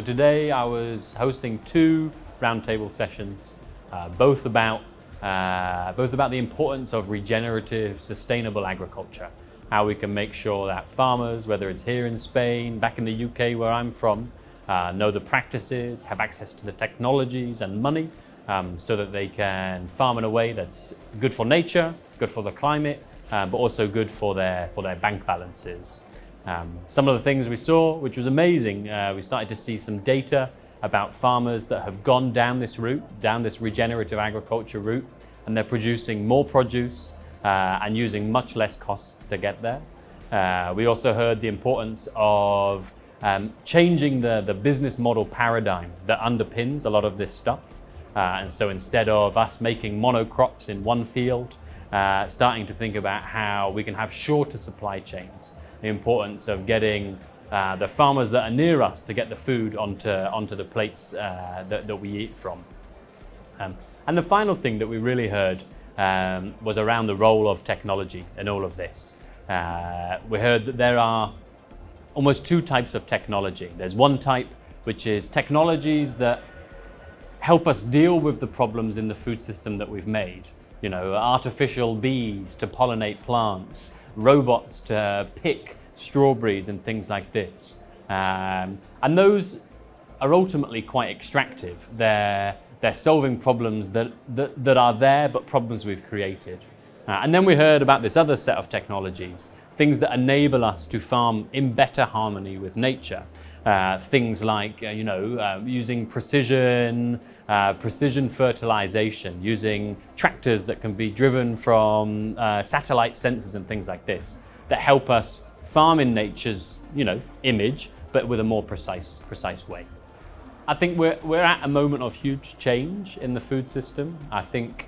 today I was hosting two roundtable sessions, both about the importance of regenerative, sustainable agriculture. How we can make sure that farmers, whether it's here in Spain, back in the UK where I'm from, know the practices, have access to the technologies and money, so that they can farm in a way that's good for nature, good for the climate, but also good for their bank balances. Some of the things we saw, which was amazing, we started to see some data about farmers that have gone down this route, down this regenerative agriculture route, and they're producing more produce and using much less costs to get there. We also heard the importance of changing the business model paradigm that underpins a lot of this stuff. And so instead of us making monocrops in one field, starting to think about how we can have shorter supply chains, the importance of getting the farmers that are near us to get the food onto the plates that we eat from. And the final thing that we really heard was around the role of technology in all of this. We heard that there are almost two types of technology. There's one type which is technologies that help us deal with the problems in the food system that we've made. You know, artificial bees to pollinate plants, robots to pick strawberries and things like this. And those are ultimately quite extractive. They're solving problems that are there, but problems we've created. And then we heard about this other set of technologies, things that enable us to farm in better harmony with nature. Things like, using precision fertilization, using tractors that can be driven from satellite sensors and things like this, that help us farm in nature's, image, but with a more precise way. I think we're at a moment of huge change in the food system. I think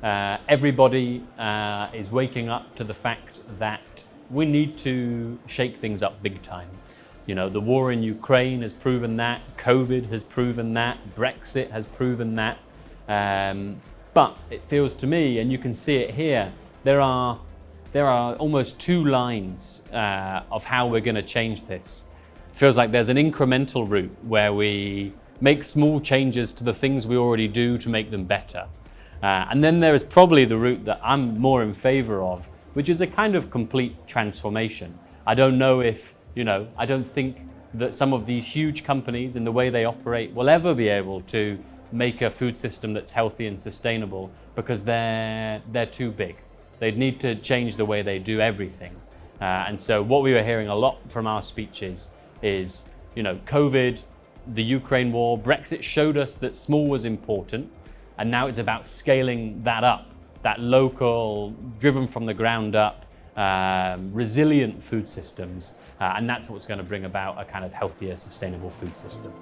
everybody is waking up to the fact that we need to shake things up big time. You know, the war in Ukraine has proven that, COVID has proven that, Brexit has proven that. But it feels to me, and you can see it here, there are almost two lines of how we're going to change this. It feels like there's an incremental route where we make small changes to the things we already do to make them better. And then there is probably the route that I'm more in favor of, which is a kind of complete transformation. I don't know if, I don't think that some of these huge companies in the way they operate will ever be able to make a food system that's healthy and sustainable because they're too big. They'd need to change the way they do everything. And so what we were hearing a lot from our speeches is, COVID, the Ukraine war, Brexit showed us that small was important. And now it's about scaling that up, that local, driven from the ground up, resilient food systems. And that's what's going to bring about a kind of healthier, sustainable food system.